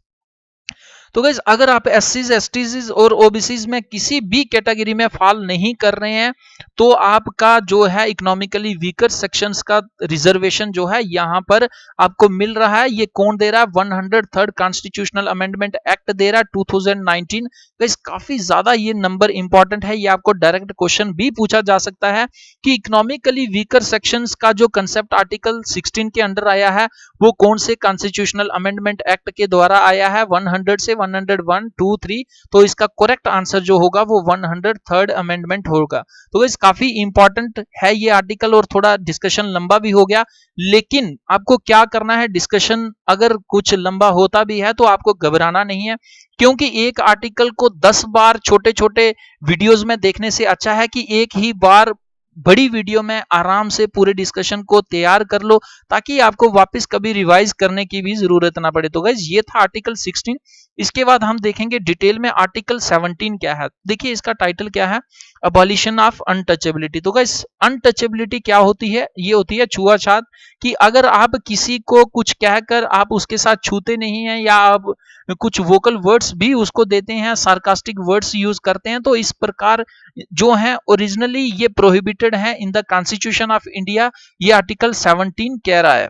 तो गाइज अगर आप एससीज, एसटीज और ओबीसीज में किसी भी कैटेगरी में फॉल नहीं कर रहे हैं तो आपका जो है इकोनॉमिकली वीकर सेक्शंस का रिजर्वेशन जो है यहां पर आपको मिल रहा है। ये कौन दे रहा है, 103rd constitutional amendment act they रहा है 2019। गाइज काफी ज्यादा ये नंबर इंपॉर्टेंट है, ये आपको डायरेक्ट क्वेश्चन भी पूछा जा सकता है कि इकोनॉमिकली वीकर सेक्शंस का जो कंसेप्ट आर्टिकल 16 के अंडर आया है वो कौन से कॉन्स्टिट्यूशनल अमेंडमेंट एक्ट के द्वारा आया है, 100 से 101, 2, 3। तो इसका करेक्ट आंसर जो होगा वो 103rd अमेंडमेंट होगा। तो इस काफी इंपॉर्टेंट है ये आर्टिकल, और थोड़ा डिस्कशन लंबा भी हो गया, लेकिन आपको क्या करना है, डिस्कशन अगर कुछ लंबा होता भी है तो आपको घबराना नहीं है, क्योंकि एक आर्टिकल को 10 बार छोटे छोटे वीडियोस में देखने से अच्छा है कि एक ही बार बड़ी वीडियो में आराम से पूरे डिस्कशन को तैयार कर लो, ताकि आपको वापस कभी रिवाइज करने की भी जरूरत ना पड़े। तो गाइज ये था आर्टिकल 16। इसके बाद हम देखेंगे डिटेल में आर्टिकल 17 क्या है। देखिए इसका टाइटल क्या है, अबॉलिशन ऑफ अनटचेबिलिटी। तो गाइस अनटचेबिलिटी क्या होती है, ये होती है छुआछूत, कि अगर आप किसी को कुछ कहकर आप उसके साथ छूते नहीं हैं, या आप कुछ वोकल वर्ड्स भी उसको देते हैं, सार्कास्टिक वर्ड्स यूज करते हैं, तो इस प्रकार जो है ओरिजिनली ये प्रोहिबिटेड है in the constitution of India. ये आर्टिकल 17 कह रहा है।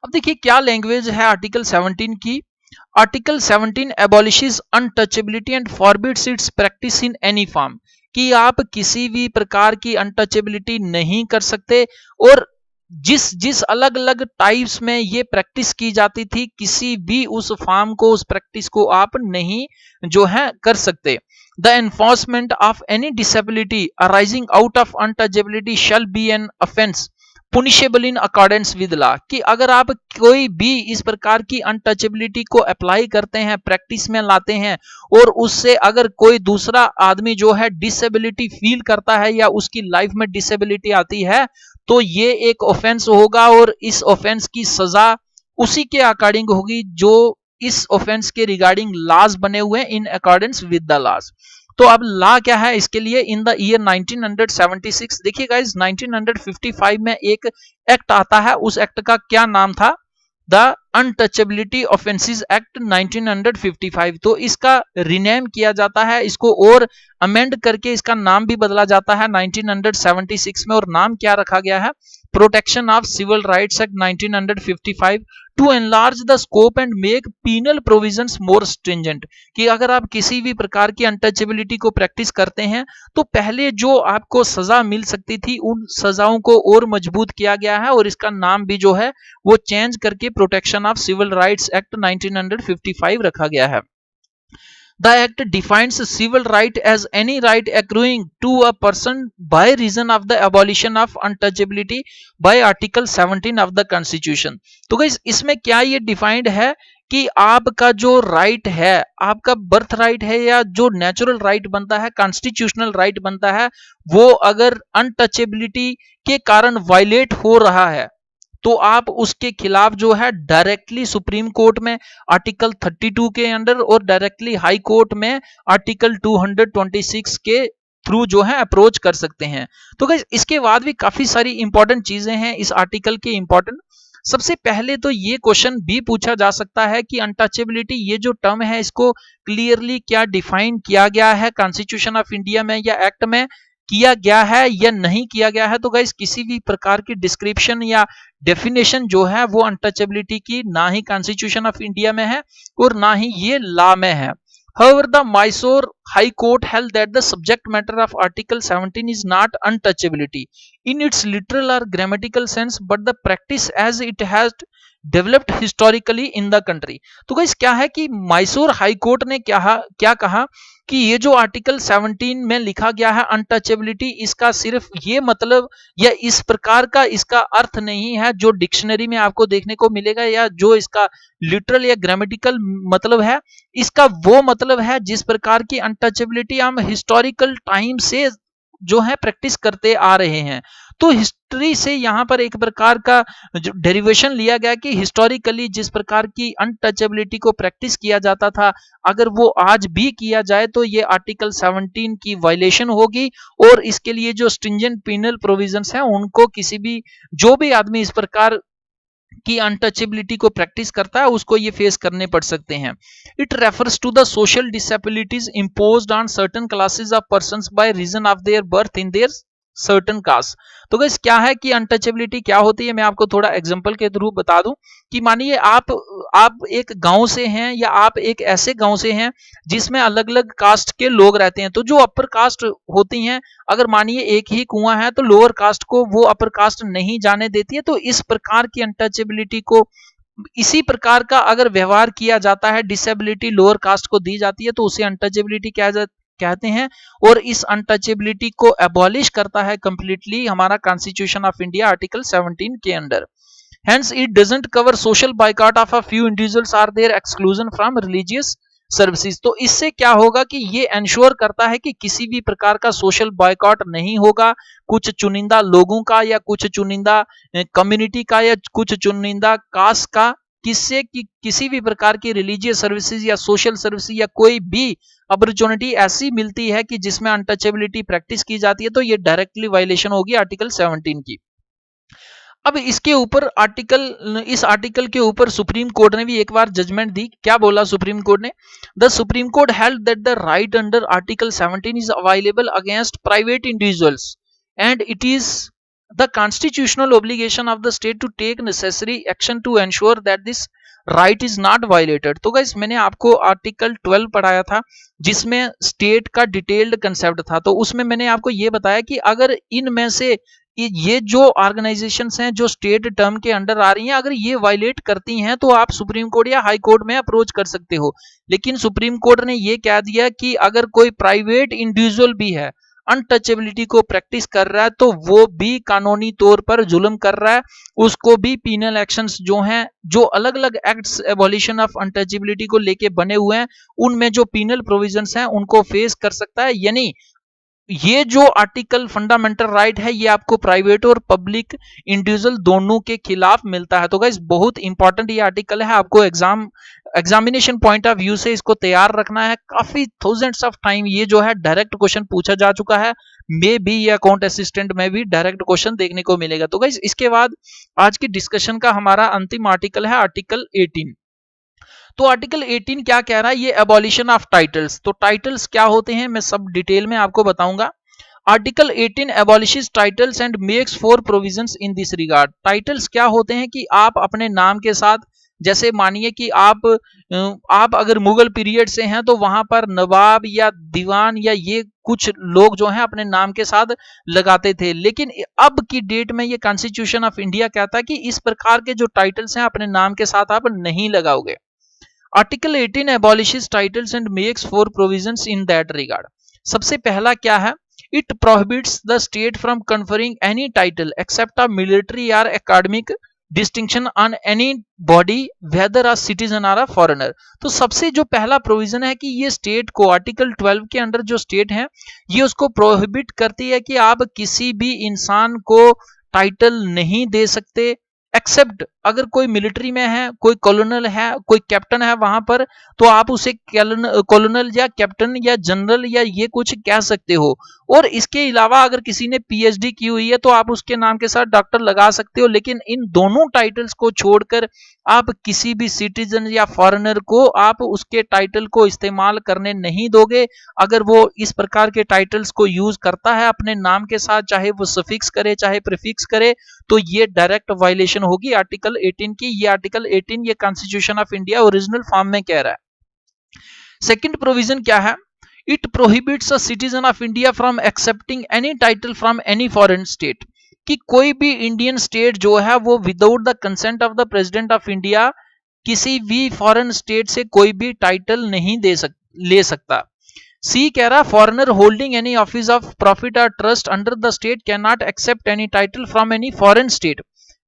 अब देखिए क्या लैंग्वेज है आर्टिकल 17 की। Article 17 abolishes untouchability and forbids its practice in any form, कि आप किसी भी प्रकार की अनटचेबिलिटी नहीं कर सकते, और जिस जिस अलग अलग टाइप्स में ये प्रैक्टिस की जाती थी, किसी भी उस फॉर्म को, उस प्रैक्टिस को आप नहीं जो है कर सकते। The enforcement of any disability arising out of untouchability shall be an offence punishable in accordance with law, कि अगर आप कोई भी इस प्रकार की अनटचेबिलिटी को अप्लाई करते हैं, प्रैक्टिस में लाते हैं, और उससे अगर कोई दूसरा आदमी जो है डिसेबिलिटी फील करता है या उसकी लाइफ में डिसेबिलिटी आती है, तो ये एक ऑफेंस होगा, और इस ऑफेंस की सजा उसी के अकॉर्डिंग होगी जो इस ऑफेंस के रिगार्डिंग लॉज बने हुए in accordance with the laws. तो अब लॉ क्या है इसके लिए, इन द ईयर 1976। देखिए गाइज 1955 में एक एक्ट आता है, उस एक्ट का क्या नाम था, द अनटचेबिलिटी ऑफेंसेस एक्ट 1955। तो इसका रिनेम किया जाता है, इसको और अमेंड करके इसका नाम भी बदला जाता है 1976 में, और नाम क्या रखा गया है, protection of civil rights act 1955 to enlarge the scope and make penal provisions more stringent, कि अगर आप किसी भी प्रकार की अनटचेबिलिटी को प्रैक्टिस करते हैं तो पहले जो आपको सजा मिल सकती थी उन सजाओं को और मजबूत किया गया है, और इसका नाम भी जो है वो चेंज करके protection of civil rights act 1955 रखा गया है। The act defines civil right as any right accruing to a person by reason of the abolition of untouchability by article 17 of the constitution। तो गाइस इसमें क्या ये डिफाइंड है कि आपका जो राइट है, आपका बर्थ राइट है या जो नेचुरल राइट बनता है, कॉन्स्टिट्यूशनल राइट बनता है, वो अगर अनटचेबिलिटी के कारण वायलेट हो रहा है तो आप उसके खिलाफ जो है डायरेक्टली सुप्रीम कोर्ट में आर्टिकल 32 के अंडर और डायरेक्टली हाई कोर्ट में आर्टिकल 226 के थ्रू जो है अप्रोच कर सकते हैं। तो गाइस इसके बाद भी काफी सारी इंपॉर्टेंट चीजें हैं इस आर्टिकल के इंपॉर्टेंट। सबसे पहले तो ये क्वेश्चन भी पूछा जा सकता है कि अनटचेबिलिटी ये जो टर्म है इसको क्लियरली क्या डिफाइन किया गया है कॉन्स्टिट्यूशन ऑफ इंडिया में या एक्ट में किया गया है या नहीं किया गया है। तो गाइस किसी भी प्रकार की डिस्क्रिप्शन या डेफिनेशन जो है वो अनटचेबिलिटी की ना ही कॉन्स्टिट्यूशन ऑफ इंडिया में है और ना ही ये लॉ में है। However, the Mysore High Court held that the subject matter of Article 17 is not untouchability in its literal or grammatical sense, but the practice as it has developed historically in the country। तो गाइस क्या है कि मैसूर हाई कोर्ट ने क्या कहा कि ये जो आर्टिकल 17 में लिखा गया है अनटचेबिलिटी, इसका सिर्फ ये मतलब या इस प्रकार का इसका अर्थ नहीं है जो डिक्शनरी में आपको देखने को मिलेगा या जो इसका लिटरल या ग्रामेटिकल मतलब है। इसका वो मतलब है जिस प्रकार की अनटचेबिलिटी हम हिस्टोरिकल टाइम से जो है प्रैक्टिस करते आ रहे हैं। तो हिस्ट्री से यहाँ पर एक प्रकार का जो डेरिवेशन लिया गया कि हिस्टोरिकली जिस प्रकार की अनटचेबिलिटी को प्रैक्टिस किया जाता था, अगर वो आज भी किया जाए तो ये आर्टिकल 17 की वायलेशन होगी और इसके लिए जो स्ट्रिंजेंट पिनल प्रोविजंस हैं उनको किसी भी जो भी आदमी इस प्रकार की अनटचेबिलिटी को प्रैक्टिस करता है उसको ये फेस करने पड़ सकते हैं। It refers to the social disabilities imposed on certain classes of persons by reason of their birth in their certain caste. तो गाइस क्या है कि अनटचेबिलिटी क्या होती है, मैं आपको थोड़ा एग्जांपल के थ्रू बता दूं कि मानिए आप एक गांव से हैं या आप एक ऐसे गांव से हैं जिसमें अलग अलग कास्ट के लोग रहते हैं। तो जो अपर कास्ट होती हैं, अगर मानिए एक ही कुआं है तो लोअर कास्ट को वो अपर कास्ट नहीं जाने देती है। तो इस प्रकार की अनटचेबिलिटी को इसी प्रकार का अगर व्यवहार किया जाता है, डिसेबिलिटी लोअर कास्ट को दी जाती है तो उसे अनटचेबिलिटी कहते हैं। और इस अनटचेबिलिटी को एबॉलिश करता है कंप्लीटली हमारा कॉन्स्टिट्यूशन ऑफ इंडिया आर्टिकल 17 के under. Hence, it doesn't cover social boycott of a few individuals or their exclusion from religious services. तो इससे क्या होगा कि ये एंश्योर करता है कि किसी भी प्रकार का सोशल बॉयकॉट नहीं होगा कुछ चुनिंदा लोगों का या कुछ चुनिंदा कम्युनिटी का या कुछ चुनिंदा कास्ट का, किससे कि किसी भी प्रकार की रिलीजियस सर्विसेज या सोशल सर्विसेज या कोई भी अपॉर्चुनिटी ऐसी मिलती है कि जिसमें अनटचेबिलिटी प्रैक्टिस की जाती है तो ये डायरेक्टली वायलेशन होगी आर्टिकल 17 की। अब इसके ऊपर इस आर्टिकल के ऊपर सुप्रीम कोर्ट ने भी एक बार जजमेंट दी। क्या बोला सुप्रीम कोर्ट ने? The supreme court held that the right under article 17 is available against private individuals and it is the constitutional obligation of the state to take necessary action to ensure that this right is not violated. तो गाइस मैंने आपको आर्टिकल 12 पढ़ाया था जिसमें स्टेट का डिटेल्ड कंसेप्ट था। तो उसमें मैंने आपको ये बताया कि अगर इनमें से ये जो ऑर्गेनाइजेशंस हैं जो स्टेट टर्म के अंडर आ रही हैं, अगर ये वायलेट करती हैं तो आप सुप्रीम कोर्ट या हाई कोर्ट में अप्रोच कर सकते हो। लेकिन सुप्रीम कोर्ट ने ये कह दिया कि अगर कोई प्राइवेट इंडिविजुअल भी है अनटचेबिलिटी को प्रैक्टिस कर रहा है तो वो भी कानूनी तौर पर जुल्म कर रहा है, उसको भी पीनल एक्शंस जो हैं जो अलग अलग एक्ट्स एबॉलिशन ऑफ अनटचेबिलिटी को लेके बने हुए हैं उनमें जो पीनल प्रोविजंस हैं उनको फेस कर सकता है। यानी ये जो आर्टिकल फंडामेंटल राइट है ये आपको प्राइवेट और पब्लिक इंडिविजुअल दोनों के खिलाफ मिलता है। तो गाइस बहुत इंपॉर्टेंट ये आर्टिकल है, आपको एग्जामिनेशन पॉइंट ऑफ व्यू से इसको तैयार रखना है। काफी थाउजेंड्स ऑफ टाइम ये जो है डायरेक्ट क्वेश्चन पूछा जा चुका है, मे भी ये अकाउंट असिस्टेंट में भी डायरेक्ट क्वेश्चन देखने को मिलेगा। तो गाइस इसके बाद आज की डिस्कशन का हमारा अंतिम आर्टिकल है आर्टिकल 18। तो आर्टिकल 18 क्या कह रहा है? ये एबॉलिशन ऑफ टाइटल्स। तो टाइटल्स क्या होते हैं मैं सब डिटेल में आपको बताऊंगा। Article 18 abolishes titles and makes 4 provisions in this regard. Titles क्या होते हैं कि आप अपने नाम के साथ, जैसे मानिए कि आप अगर मुगल पीरियड से हैं तो वहां पर नवाब या दीवान या ये कुछ लोग जो हैं अपने नाम के साथ लगाते थे। लेकिन अब की डेट में ये कॉन्स्टिट्यूशन ऑफ इंडिया कहता है कि इस प्रकार के जो टाइटल्स हैं अपने नाम के साथ आप नहीं लगाओगे। Article 18 abolishes titles and makes 4 provisions in that regard. सबसे पहला क्या है? It prohibits the state from conferring any title except a military or academic distinction on any body whether a citizen or a foreigner. तो सबसे जो पहला प्रोविजन है कि ये स्टेट को आर्टिकल 12 के अंडर जो स्टेट है ये उसको प्रोहिबिट करती है कि आप किसी भी इंसान को टाइटल नहीं दे सकते एक्सेप्ट अगर कोई मिलिट्री में है, कोई कॉलोनल है, कोई कैप्टन है वहां पर, तो आप उसे कॉलोनल या कैप्टन या जनरल या ये कुछ कह सकते हो। और इसके अलावा अगर किसी ने पीएचडी की हुई है तो आप उसके नाम के साथ डॉक्टर लगा सकते हो, लेकिन इन दोनों टाइटल्स को छोड़कर आप किसी भी सिटीजन या फॉरेनर को आप उसके टाइटल को इस्तेमाल करने नहीं दोगे। अगर वो इस प्रकार के टाइटल्स को यूज करता है अपने नाम के साथ, चाहे वो सफिक्स करे चाहे प्रीफिक्स करे, तो ये डायरेक्ट वायलेशन होगी आर्टिकल 18 की। ये आर्टिकल 18 ये constitution of India original form में कह रहा है। सेकंड प्रोविजन क्या है? It prohibits a citizen of India from accepting any title from any foreign state, कि कोई भी इंडियन स्टेट जो है वो without the consent of the president of India किसी भी फॉरेन स्टेट से कोई भी टाइटल नहीं ले सकता। सी कह रहा foreigner holding any office of profit और trust under the state can not accept any title from any foreign state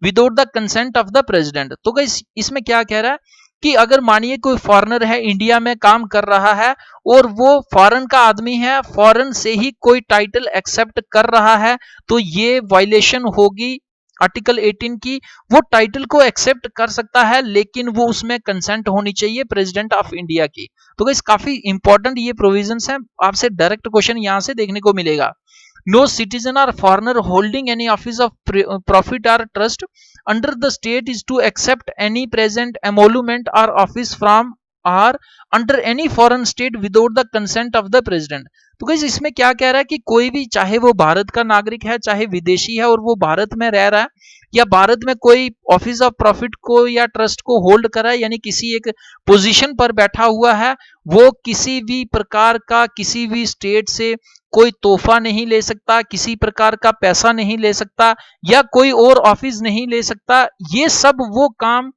without the consent of the president. तो गाइस इसमें क्या कह रहा है कि अगर मानिए कोई फॉरेनर है इंडिया में काम कर रहा है और वो फॉरेन का आदमी है, फॉरेन से ही कोई टाइटल एक्सेप्ट कर रहा है, तो ये वायलेशन होगी आर्टिकल 18 की। वो टाइटल को एक्सेप्ट कर सकता है लेकिन वो उसमें कंसेंट होनी चाहिए प्रेसिडेंट ऑफ इंडिया की। तो गाइस काफी इंपॉर्टेंट ये प्रोविजंस हैं, आपसे डायरेक्ट क्वेश्चन यहां से देखने को मिलेगा। No citizen or foreigner holding any office of profit or trust under the state is to accept any present emolument or office from or under any foreign state without the consent of the president। तो गाइस इसमें क्या कह रहा है कि कोई भी, चाहे वो भारत का नागरिक है चाहे विदेशी है और वो भारत में रह रहा है या भारत में कोई ऑफिस ऑफ प्रॉफिट को या ट्रस्ट को होल्ड कर रहा है, यानी किसी एक पोजीशन पर बैठा हुआ है, वो किसी भी प्रकार का किसी भी स्टेट से कोई तोहफा नहीं ले सकता, किसी प्रकार का पैसा नहीं ले सकता या कोई और ऑफिस नहीं ले सकता। ये सब वो काम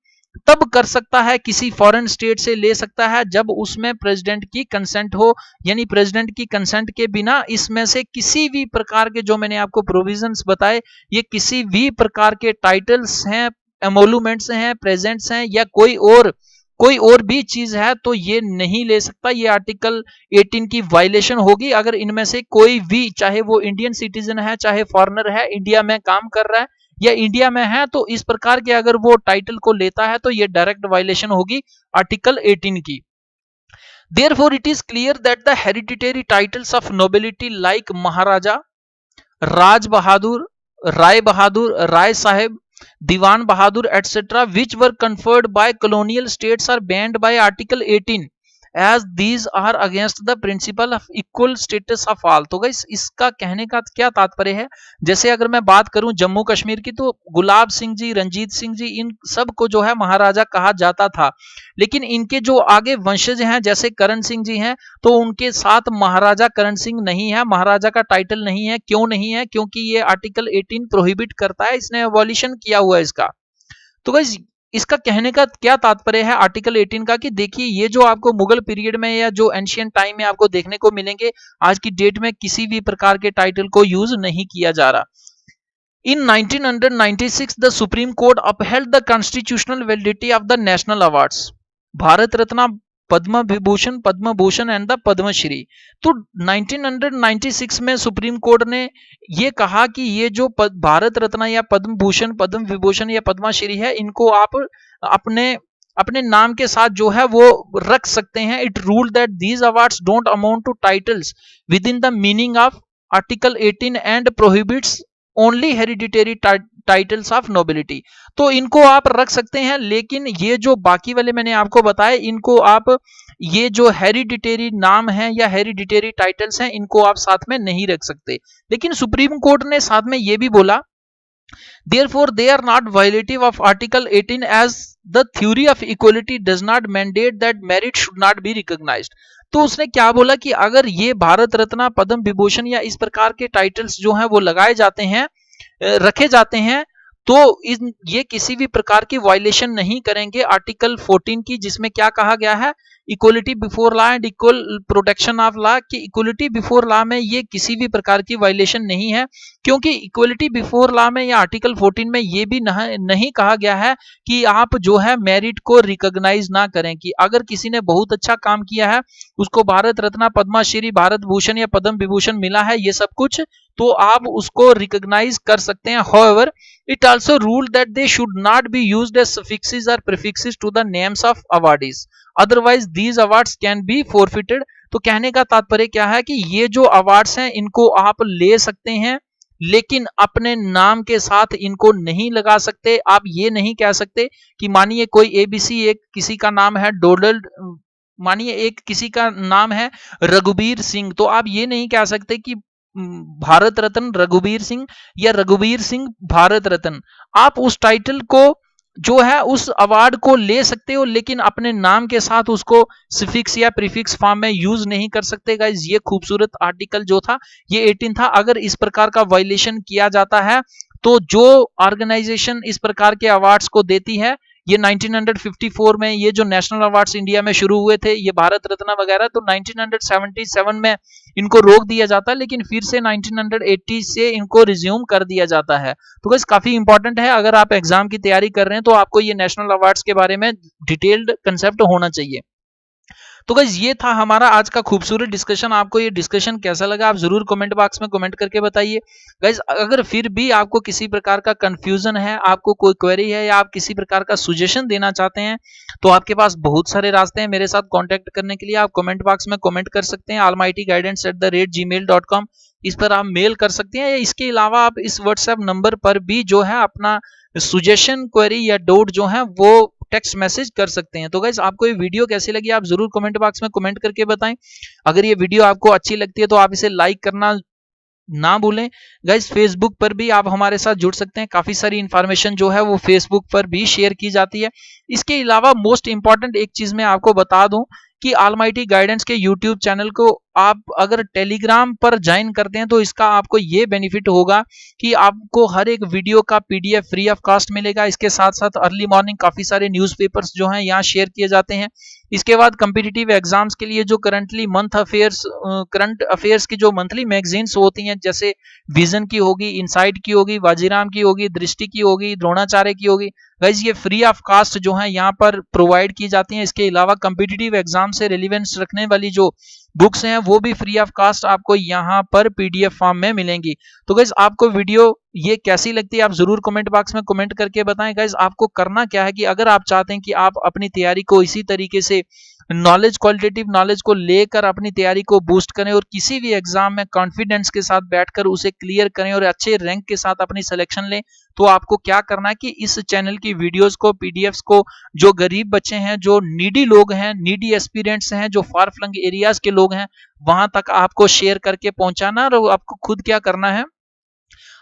तब कर सकता है, किसी फॉरेन स्टेट से ले सकता है जब उसमें प्रेसिडेंट की कंसेंट हो, यानी प्रेसिडेंट की कंसेंट के बिना इसमें से किसी भी प्रकार के जो मैंने आपको प्रोविजंस बताए, ये किसी भी प्रकार के टाइटल्स हैं, एमोलूमेंट्स हैं, प्रेजेंट्स हैं या कोई और भी चीज है तो ये नहीं ले सकता। ये आर्टिकल 18 की वायलेशन होगी अगर इनमें से कोई भी, चाहे वो इंडियन सिटीजन है चाहे फॉरेनर है, इंडिया में काम कर रहा है या इंडिया में है, तो इस प्रकार के अगर वो टाइटल को लेता है तो ये डायरेक्ट वायलेशन होगी आर्टिकल 18 की। Therefore it is clear that the hereditary titles of nobility like Maharaja, Raj Bahadur, Rai Bahadur, Rai Saheb, Diwan Bahadur etc. which were conferred by colonial states are banned by Article 18 as these are against the principle of equal status of all। तो गाइस इसका कहने का क्या तात्पर्य है, जैसे अगर मैं बात करूं जम्मू कश्मीर की तो गुलाब सिंह जी, रंजीत सिंह जी, इन सब को जो है महाराजा कहा जाता था, लेकिन इनके जो आगे वंशज हैं जैसे करण सिंह जी हैं तो उनके साथ महाराजा करण सिंह नहीं है, महाराजा का टाइटल नहीं है। क्यों नहीं है? क्योंकि ये आर्टिकल 18 प्रोहिबिट करता है, इसने एबॉलिशन किया हुआ है इसका। तो गाइस इसका कहने का क्या तात्पर्य है आर्टिकल 18 का कि देखिए ये जो आपको मुगल पीरियड में या जो एंशियंट टाइम में आपको देखने को मिलेंगे, आज की डेट में किसी भी प्रकार के टाइटल को यूज नहीं किया जा रहा। In 1996 the Supreme Court upheld the constitutional validity of the national awards Bharat Ratna, Padma Vibhushan, Padma Bhushan and the Padma Shri. तो 1996 में सुप्रीम कोर्ट ने ये कहा कि ये जो भारत रत्न या पद्म भूषण, पद्म विभूषण या पद्मश्री है, इनको आप अपने नाम के साथ जो है वो रख सकते हैं। It rule that these awards don't amount to titles with in the meaning of article 18 and prohibits only hereditary titles of nobility. तो इनको आप रख सकते हैं, लेकिन ये जो बाकी वाले मैंने आपको बताए इनको आप, ये जो हेरिडिटरी नाम है या हेरिडिटरी टाइटल्स हैं, इनको आप साथ में नहीं रख सकते। लेकिन सुप्रीम कोर्ट ने साथ में ये भी बोला therefore they are not violative of article 18 as the theory of equality does not mandate that merit should not be recognized। तो उसने क्या बोला कि अगर ये भारत रत्न, पद्म विभूषण या इस प्रकार के टाइटल्स जो हैं वो लगाए जाते हैं, रखे जाते हैं, तो ये किसी भी प्रकार की वायलेशन नहीं करेंगे आर्टिकल 14 की, जिसमें क्या कहा गया है, equality before law and equal protection of law, कि इक्वलिटी बिफोर लॉ में ये किसी भी प्रकार की वायलेशन नहीं है, क्योंकि इक्वलिटी बिफोर लॉ में या आर्टिकल 14 में ये भी नहीं कहा गया है कि आप जो है मेरिट को रिकॉग्नाइज ना करें, कि अगर किसी ने बहुत अच्छा काम किया है, उसको भारत रत्न, पद्मश्री, भारत भूषण या पद्म विभूषण मिला है, ये सब कुछ, तो आप उसको रिकॉग्नाइज कर सकते हैं। However, it also ruled that they should not be used as suffixes or prefixes to the names of awardees. Otherwise, these awards can be forfeited. तो कहने का तात्पर्य क्या है कि ये जो अवार्ड्स हैं इनको आप ले सकते हैं, लेकिन अपने नाम के साथ इनको नहीं लगा सकते। आप ये नहीं कह सकते कि मानिए कोई एबीसी, एक किसी का नाम है डोनाल्ड, मानिए एक किसी का नाम है रघुबीर सिंह, तो आप ये नहीं कह सकते कि भारत रत्न रघुबीर सिंह या रघुबीर सिंह भारत रत्न। आप उस टाइटल को जो है उस अवार्ड को ले सकते हो, लेकिन अपने नाम के साथ उसको सिफिक्स या प्रीफिक्स फॉर्म में यूज नहीं कर सकते। गाइस, ये खूबसूरत आर्टिकल जो था ये 18 था। अगर इस प्रकार का वायलेशन किया जाता है तो जो ऑर्गेनाइजेशन इस प्रकार के अवार्ड्स को देती है, ये 1954 में ये जो नेशनल अवार्ड्स इंडिया में शुरू हुए थे, ये भारत रत्न वगैरह, तो 1977 में इनको रोक दिया जाता है, लेकिन फिर से 1980 से इनको रिज्यूम कर दिया जाता है। तो गाइस, काफी इंपॉर्टेंट है, अगर आप एग्जाम की तैयारी कर रहे हैं तो आपको ये नेशनल अवार्ड्स के बारे में डिटेल्ड कंसेप्ट होना चाहिए। तो गाइस, ये था हमारा आज का खूबसूरत डिस्कशन। आपको ये डिस्कशन कैसा लगा आप जरूर कमेंट बॉक्स में कमेंट करके बताइए। गाइस, अगर फिर भी आपको किसी प्रकार का कंफ्यूजन है, आपको कोई क्वेरी है, या आप किसी प्रकार का सजेशन देना चाहते हैं, तो आपके पास बहुत सारे रास्ते हैं मेरे साथ कांटेक्ट करने के लिए। आप कमेंट बॉक्स में कमेंट कर सकते हैं almightyguidance@gmail.com, इस पर आप मेल कर सकते हैं। इसके अलावा आप इस व्हाट्सएप नंबर पर भी जो है अपना सजेशन, क्वेरी या डाउट जो है वो टेक्स्ट मैसेज कर सकते हैं। तो गाइस, आपको ये वीडियो कैसी लगी आप जरूर कमेंट बॉक्स में कमेंट करके बताएं। अगर ये वीडियो आपको अच्छी लगती है तो आप इसे लाइक करना ना भूलें। गाइस, फेसबुक पर भी आप हमारे साथ जुड़ सकते हैं, काफी सारी इंफॉर्मेशन जो है वो फेसबुक पर भी शेयर की जाती है। इसके अलावा मोस्ट इंपॉर्टेंट एक चीज मैं आपको बता दूं कि ऑलमाइटी गाइडेंस के यूट्यूब चैनल को आप अगर टेलीग्राम पर ज्वाइन करते हैं तो इसका आपको ये बेनिफिट होगा कि आपको हर एक वीडियो का पीडीएफ फ्री ऑफ कॉस्ट मिलेगा। इसके साथ साथ अर्ली मॉर्निंग काफी सारे न्यूज़पेपर्स जो हैं यहाँ शेयर किए जाते हैं। इसके बाद कम्पिटिटिव एग्जाम्स के लिए जो करंट अफेयर्स की जो मंथली मैगजीन्स होती हैं, जैसे विजन की होगी, इनसाइट की होगी, वाजीराम की होगी, दृष्टि की होगी, द्रोणाचार्य की होगी, गाइस ये फ्री ऑफ कास्ट जो है यहाँ पर प्रोवाइड की जाती हैं। इसके अलावा कम्पिटिटिव एग्जाम से रिलेवेंस रखने वाली जो बुक्स हैं वो भी फ्री ऑफ कास्ट आपको यहाँ पर पीडीएफ फॉर्म में मिलेंगी। तो गाइस, आपको वीडियो ये कैसी लगती है आप जरूर कमेंट बॉक्स में कमेंट करके बताएं। गाइस, आपको करना क्या है कि अगर आप चाहते हैं कि आप अपनी तैयारी को इसी तरीके से नॉलेज, क्वालिटेटिव नॉलेज को लेकर अपनी तैयारी को बूस्ट करें और किसी भी एग्जाम में कॉन्फिडेंस के साथ बैठकर उसे क्लियर करें और अच्छे रैंक के साथ अपनी सिलेक्शन लें, तो आपको क्या करना है कि इस चैनल की वीडियोस को, पीडीएफ्स को जो गरीब बच्चे हैं, जो नीडी लोग हैं, नीडी एस्पिरेंट्स हैं, जो फार फ्लंग एरियाज के लोग हैं, वहां तक आपको शेयर करके पहुंचाना। और आपको खुद क्या करना है,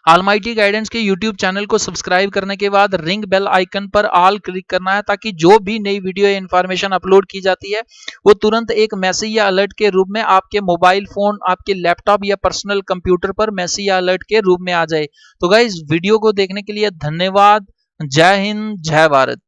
ऑलमाइटी गाइडेंस के यूट्यूब चैनल को सब्सक्राइब करने के बाद रिंग बेल आइकन पर ऑल क्लिक करना है, ताकि जो भी नई वीडियो या इंफॉर्मेशन अपलोड की जाती है वो तुरंत एक मैसेज या अलर्ट के रूप में आपके मोबाइल फोन, आपके लैपटॉप या पर्सनल कंप्यूटर पर मैसेज या अलर्ट के रूप में आ जाए। तो गाइस, वीडियो को देखने के लिए धन्यवाद। जय हिंद, जय भारत।